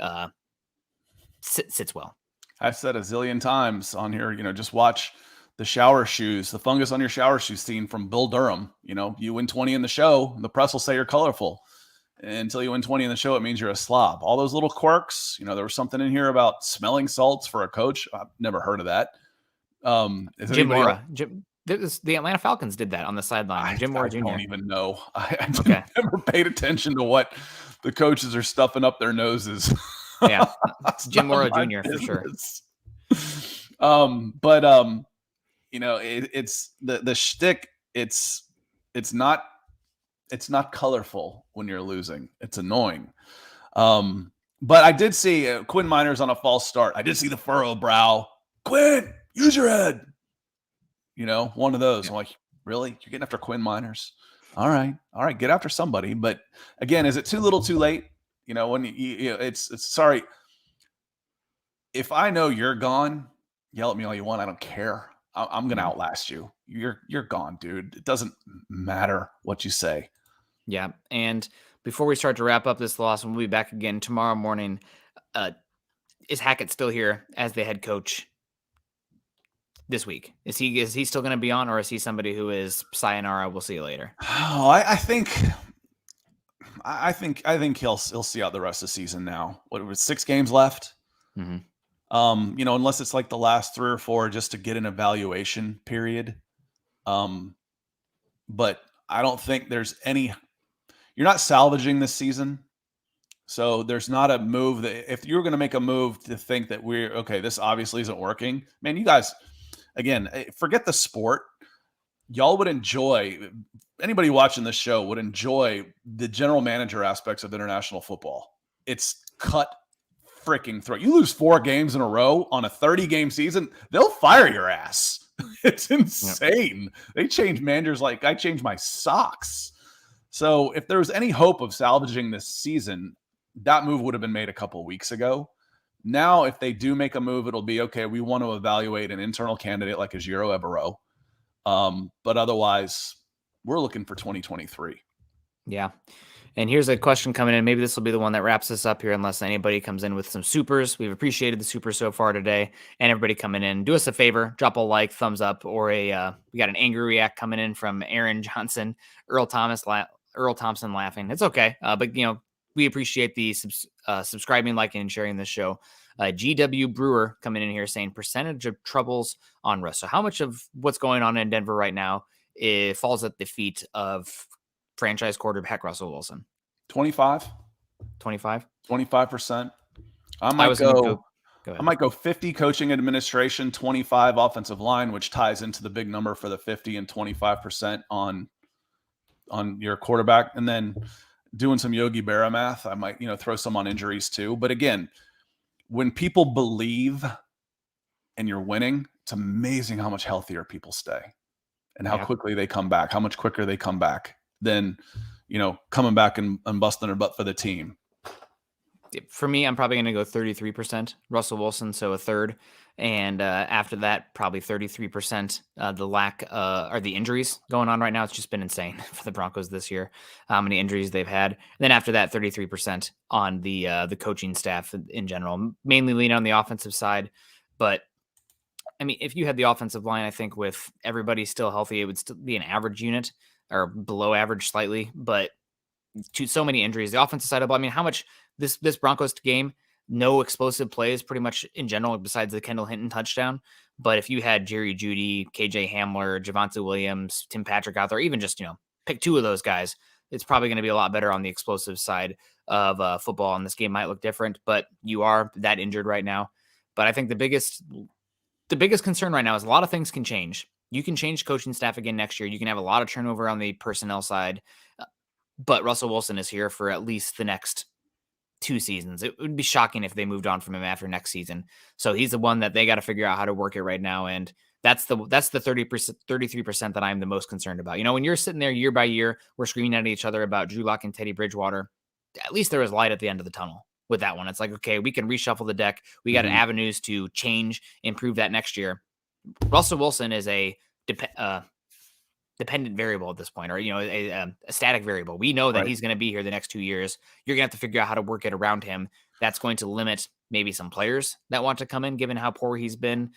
sits well.
I've said a zillion times on here, just watch the shower shoes, the fungus on your shower shoes scene from Bill Durham. You win 20 in the show, the press will say you're colorful. Until you win 20 in the show, it means you're a slob. All those little quirks, there was something in here about smelling salts for a coach. I've never heard of that.
Jim Mora. The Atlanta Falcons did that on the sideline. Jim Mora Jr.
I don't even know. I never paid attention to what the coaches are stuffing up their noses.
Yeah, Jim Mora Jr. for sure.
It's the shtick. It's not colorful when you're losing. It's annoying. But I did see Quinn Miners on a false start. I did see the furrowed brow. Quinn, use your head. One of those. Yeah. I'm like, really? You're getting after Quinn Miners? All right, get after somebody. But again, is it too little, too late? When it's sorry. If I know you're gone, yell at me all you want. I don't care. I'm going to outlast you. You're gone, dude. It doesn't matter what you say.
Yeah, and before we start to wrap up this loss, we'll be back again tomorrow morning. Is Hackett still here as the head coach this week? Is he still going to be on, or is he somebody who is sayonara? We'll see you later.
Oh, I think he'll see out the rest of the season now. What was 6 games left?
Mm-hmm.
Unless it's like the last 3 or 4 just to get an evaluation period. But I don't think there's any. You're not salvaging this season. So there's not a move that if you're going to make a move to think that we're okay, this obviously isn't working. Man, you guys, again, forget the sport. Y'all would enjoy, anybody watching this show would enjoy the general manager aspects of international football. It's cut freaking throat. You lose 4 games in a row on a 30-game season, they'll fire your ass. It's insane. Yep. They change managers like I change my socks. So if there was any hope of salvaging this season, that move would have been made a couple of weeks ago. Now, if they do make a move, it'll be, okay, we want to evaluate an internal candidate like a Giro Evero. But otherwise, we're looking for 2023.
Yeah. And here's a question coming in. Maybe this will be the one that wraps us up here, unless anybody comes in with some supers. We've appreciated the supers so far today, and everybody coming in. Do us a favor, drop a like, thumbs up, or we got an angry react coming in from Aaron Johnson, Earl Thompson laughing. It's okay. But we appreciate the subscribing, liking, and sharing this show. GW Brewer coming in here saying percentage of troubles on Russ. So how much of what's going on in Denver right now falls at the feet of franchise quarterback Russell Wilson?
25. 25%. I might go 50 coaching administration, 25 offensive line, which ties into the big number for the 50 and 25% on your quarterback. And then doing some Yogi Berra math, I might, throw some on injuries too. But again, when people believe and you're winning, it's amazing how much healthier people stay and how quickly they come back, how much quicker they come back than, coming back and busting their butt for the team.
For me, I'm probably going to go 33% Russell Wilson, so a third. And after that, probably 33%. The lack or the injuries going on right now, it's just been insane for the Broncos this year, how many injuries they've had. And then after that, 33% on the coaching staff in general, mainly lean on the offensive side. But, I mean, if you had the offensive line, I think with everybody still healthy, it would still be an average unit or below average slightly. But to so many injuries, the offensive side of the ball, I mean, how much this Broncos game, no explosive plays pretty much in general, besides the Kendall Hinton touchdown. But if you had Jerry Jeudy, KJ Hamler, Javonte Williams, Tim Patrick out there, even just, pick 2 of those guys, it's probably going to be a lot better on the explosive side of football. And this game might look different, but you are that injured right now. But I think the biggest concern right now is a lot of things can change. You can change coaching staff again next year. You can have a lot of turnover on the personnel side. But Russell Wilson is here for at least the next 2 seasons. It would be shocking if they moved on from him after next season. So he's the one that they got to figure out how to work it right now. And that's the 30%, 33% that I'm the most concerned about. When you're sitting there year by year, we're screaming at each other about Drew Lock and Teddy Bridgewater. At least there was light at the end of the tunnel with that one. It's like, okay, we can reshuffle the deck. We got avenues to change, improve that next year. Russell Wilson is a dependent variable at this point, or a static variable. We know that he's going to be here the next 2 years. You're going to have to figure out how to work it around him. That's going to limit maybe some players that want to come in, given how poor he's been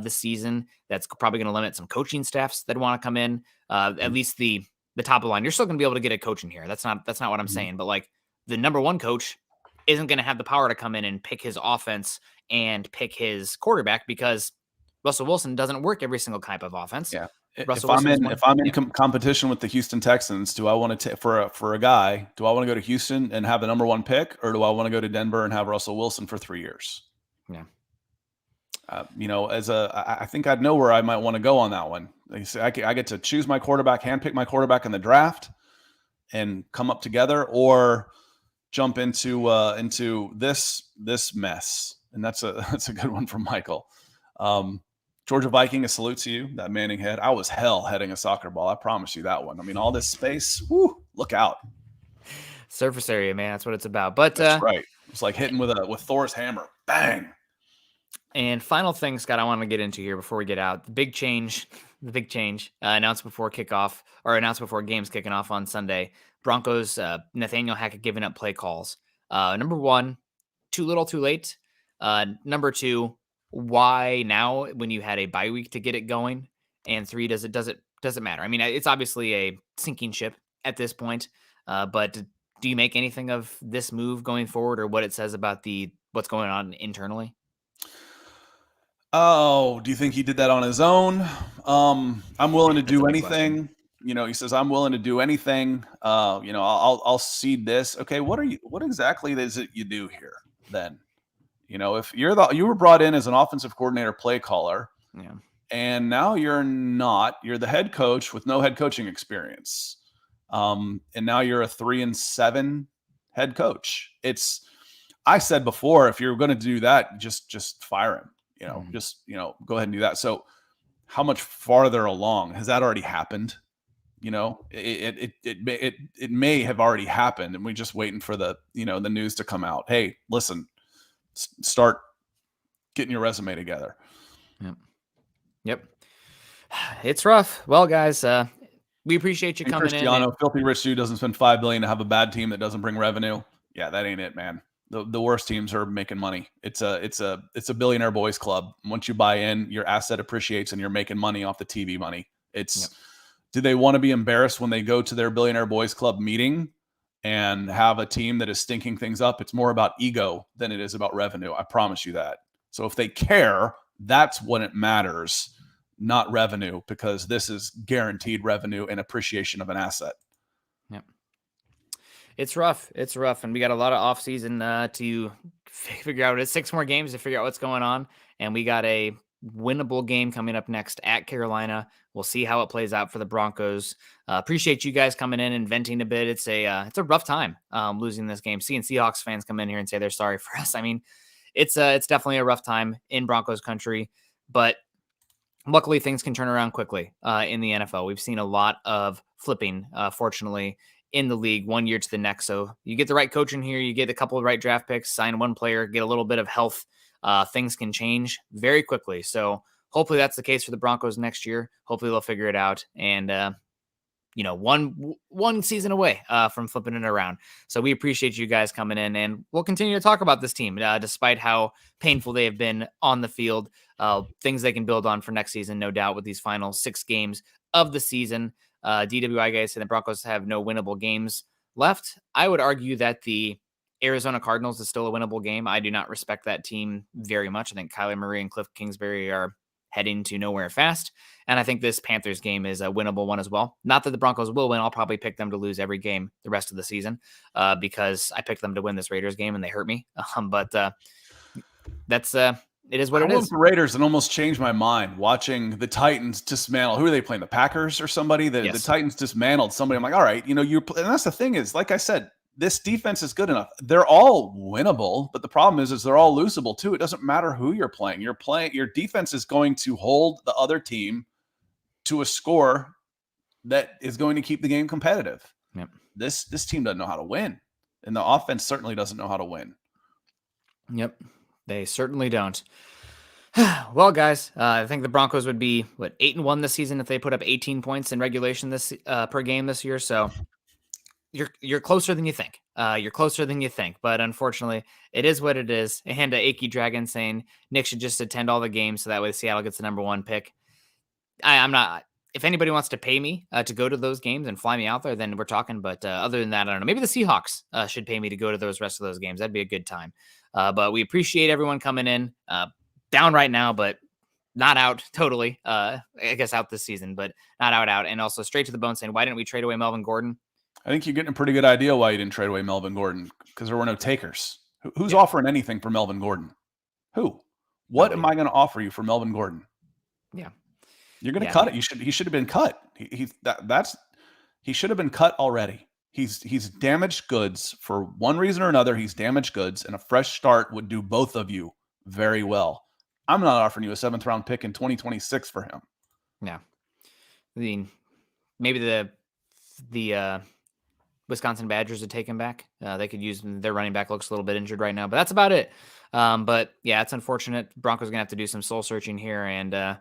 this season. That's probably going to limit some coaching staffs that want to come in. At least the top of the line. You're still going to be able to get a coach in here. That's not what I'm saying. But like the number one coach isn't going to have the power to come in and pick his offense and pick his quarterback, because Russell Wilson doesn't work every single type of offense.
Yeah. If I'm in competition with the Houston Texans, do I want to for a guy? Do I want to go to Houston and have the number one pick, or do I want to go to Denver and have Russell Wilson for 3 years?
Yeah.
I think I'd know where I might want to go on that one. I get to choose my quarterback, handpick my quarterback in the draft, and come up together, or jump into this mess. And that's a good one from Michael. Georgia Viking, a salute to you. That Manning head. I was hell heading a soccer ball. I promise you that one. I mean, all this space. Whoo, look out.
Surface area, man. That's what it's about. But
that's right. It's like hitting with Thor's hammer. Bang.
And final thing, Scott, I want to get into here before we get out. The big change announced before kickoff, or announced before games kicking off on Sunday. Broncos, Nathaniel Hackett giving up play calls. Number one, too little, too late. Number two, why now when you had a bye week to get it going? And three, does it matter? I mean, it's obviously a sinking ship at this point, but do you make anything of this move going forward, or what it says about what's going on internally?
Oh, do you think he did that on his own? I'm willing to do anything. He says, I'm willing to do anything. I'll cede this. Okay. What exactly is it you do here then? If you were brought in as an offensive coordinator, play caller, and now you're the head coach with no head coaching experience. And now you're a 3-7 head coach. I said before, if you're going to do that, just fire him, go ahead and do that. So how much farther along has that already happened? It may have already happened, and we're just waiting for the news to come out. Hey, listen, start getting your resume together.
Yep. It's rough. Well, guys, we appreciate you coming in.
Filthy rich dude doesn't spend $5 billion to have a bad team that doesn't bring revenue. Yeah, that ain't it, man. The worst teams are making money. It's a billionaire boys club. Once you buy in, your asset appreciates and you're making money off the TV money. Do they want to be embarrassed when they go to their billionaire boys club meeting and have a team that is stinking things up? It's more about ego than it is about revenue. I promise you that. So if they care, that's when it matters, not revenue, because this is guaranteed revenue and appreciation of an asset.
Yep. It's rough. And we got a lot of offseason to figure out. It's 6 more games to figure out what's going on. And we got a winnable game coming up next at Carolina. We'll see how it plays out for the Broncos. Appreciate you guys coming in and venting a bit. It's a rough time losing this game. Seeing Seahawks fans come in here and say they're sorry for us. I mean, it's definitely a rough time in Broncos country, but luckily things can turn around quickly in the NFL. We've seen a lot of flipping, fortunately, in the league 1 year to the next. So you get the right coach in here, you get a couple of right draft picks, sign one player, get a little bit of health. Things can change very quickly. So hopefully that's the case for the Broncos next year. Hopefully they'll figure it out. And, one season away from flipping it around. So we appreciate you guys coming in, and we'll continue to talk about this team, despite how painful they have been on the field. Things they can build on for next season, no doubt, with these final 6 games of the season. DWI guys say the Broncos have no winnable games left. I would argue that the Arizona Cardinals is still a winnable game. I do not respect that team very much. I think Kyler Murray and Cliff Kingsbury are heading to nowhere fast. And I think this Panthers game is a winnable one as well. Not that the Broncos will win. I'll probably pick them to lose every game the rest of the season because I picked them to win this Raiders game and they hurt me. But that's it is what it is. I went
the Raiders and almost changed my mind watching the Titans dismantle. Who are they playing? The Packers or somebody? The Titans dismantled somebody. I'm like, all right, and that's the thing is, like I said, this defense is good enough. They're all winnable, but the problem is they're all losable too. It doesn't matter who you're playing. Your defense is going to hold the other team to a score that is going to keep the game competitive.
Yep.
This team doesn't know how to win, and the offense certainly doesn't know how to win.
Yep, they certainly don't. Well, guys, I think the Broncos would be 8-1 this season if they put up 18 points in regulation this per game this year. So you're closer than you think. You're closer than you think. But unfortunately, it is what it is. And Achy Dragon saying Nick should just attend all the games so that way Seattle gets the number 1 pick. I'm not. If anybody wants to pay me to go to those games and fly me out there, then we're talking. But other than that, I don't know. Maybe the Seahawks should pay me to go to those rest of those games. That'd be a good time. But we appreciate everyone coming in. Down right now, but not out totally. I guess out this season, but not out. And also straight to the bone saying, why didn't we trade away Melvin Gordon?
I think you're getting a pretty good idea why you didn't trade away Melvin Gordon, because there were no takers. Who's offering anything for Melvin Gordon? Who? What am I going to offer you for Melvin Gordon?
Yeah.
You're going to cut it. He should have been cut. He should have been cut already. He's damaged goods for one reason or another. He's damaged goods, and a fresh start would do both of you very well. I'm not offering you a 7th round pick in 2026 for him.
Yeah. I mean, maybe the Wisconsin Badgers would take him back. They could use their running back, looks a little bit injured right now, but that's about it. But yeah, it's unfortunate. Broncos gonna have to do some soul searching here, and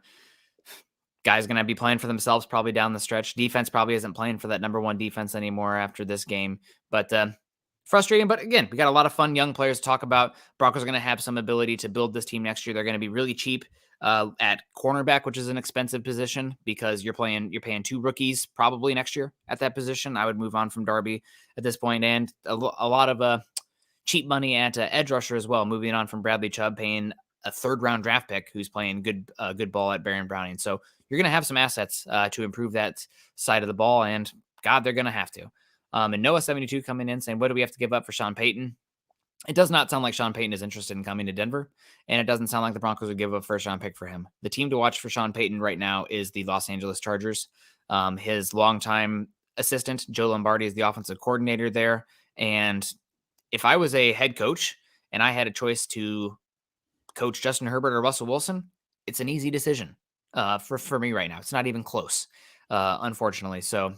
guys gonna be playing for themselves probably down the stretch. Defense probably isn't playing for that number 1 defense anymore after this game, but frustrating. But again, we got a lot of fun young players to talk about. Broncos are going to have some ability to build this team next year. They're going to be really cheap at cornerback, which is an expensive position because you're paying 2 rookies probably next year at that position. I would move on from Darby at this point, and a lot of cheap money at edge rusher as well. Moving on from Bradley Chubb, paying a 3rd round draft pick who's playing good ball at Baron Browning. So you're going to have some assets to improve that side of the ball, and God, they're going to have to. And Noah72 coming in saying, what do we have to give up for Sean Payton? It does not sound like Sean Payton is interested in coming to Denver, and it doesn't sound like the Broncos would give up a first-round pick for him. The team to watch for Sean Payton right now is the Los Angeles Chargers. His longtime assistant, Joe Lombardi, is the offensive coordinator there. And if I was a head coach and I had a choice to coach Justin Herbert or Russell Wilson, it's an easy decision for me right now. It's not even close, unfortunately. So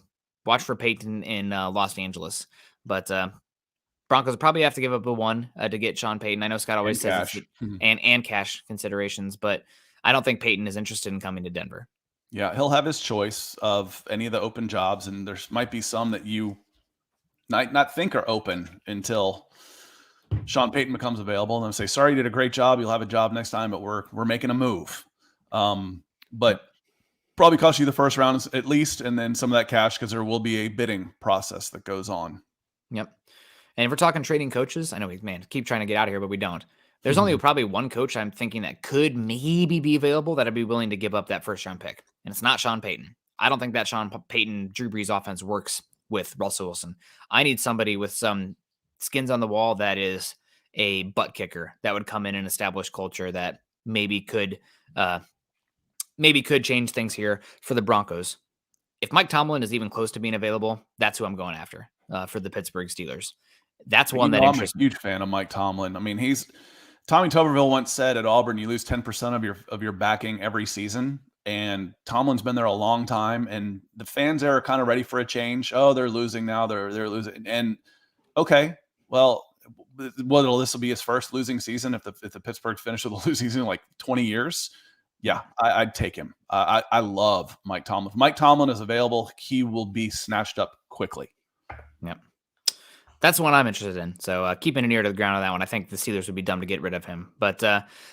watch for Peyton in Los Angeles. But Broncos probably have to give up a 1 to get Sean Payton. I know Scott always says and cash considerations, but I don't think Peyton is interested in coming to Denver.
Yeah, he'll have his choice of any of the open jobs, and there might be some that you might not think are open until Sean Payton becomes available, and they'll say, sorry, you did a great job. You'll have a job next time, but we're making a move. But probably cost you the first round at least, and then some of that cash because there will be a bidding process that goes on.
Yep. And if we're talking trading coaches, I know we keep trying to get out of here, but we don't. There's only probably one coach I'm thinking that could maybe be available that I'd be willing to give up that first round pick. And it's not Sean Payton. I don't think that Sean Payton, Drew Brees offense works with Russell Wilson. I need somebody with some skins on the wall that is a butt kicker that would come in and establish culture that maybe could change things here for the Broncos. If Mike Tomlin is even close to being available, that's who I'm going after for the Pittsburgh Steelers. That's one that interests me.
I'm a huge fan of Mike Tomlin. I mean, Tommy Tuberville once said at Auburn, you lose 10% of your backing every season. And Tomlin's been there a long time, and the fans are kind of ready for a change. Oh, they're losing now. They're losing. And okay, well, this will be his first losing season if the Pittsburgh finish with a losing season in like 20 years. Yeah, I'd take him. I love Mike Tomlin. If Mike Tomlin is available, he will be snatched up quickly.
Yep. That's the one I'm interested in. So keeping an ear to the ground on that one. I think the Steelers would be dumb to get rid of him. But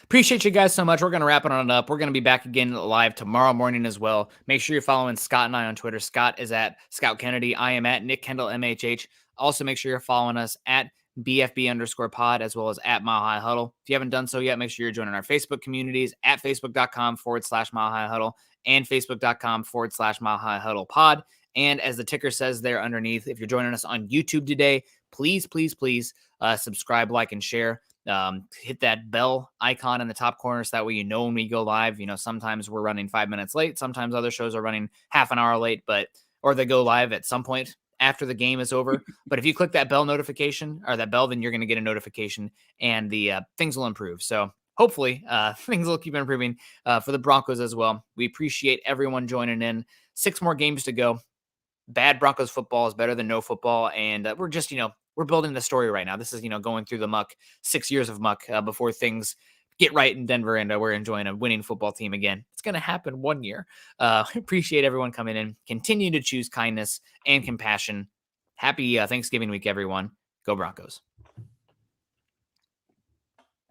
appreciate you guys so much. We're going to wrap it on up. We're going to be back again live tomorrow morning as well. Make sure you're following Scott and I on Twitter. Scott is at Scout Kennedy. I am at Nick Kendell MHH. Also, make sure you're following us at BFB_pod as well as at Mile High Huddle. If you haven't done so yet, make sure you're joining our Facebook communities at facebook.com/Mile High Huddle and facebook.com/Mile High Huddle pod. And as the ticker says there underneath, if you're joining us on YouTube today, please subscribe, like, and share. Hit that bell icon in the top corner so that way you know when we go live. You know, sometimes we're running 5 minutes late. Sometimes other shows are running half an hour late, or they go live at some point after the game is over. But if you click that bell notification or that bell, then you're going to get a notification and the things will improve. So hopefully things will keep improving for the Broncos as well. We appreciate everyone joining in. 6 more games to go. Bad Broncos football is better than no football. And we're just, we're building the story right now. This is, going through the muck, 6 years of muck before things get right in Denver and we're enjoying a winning football team again. It's going to happen one year. Appreciate everyone coming in. Continue to choose kindness and compassion. Happy Thanksgiving week, everyone. Go Broncos.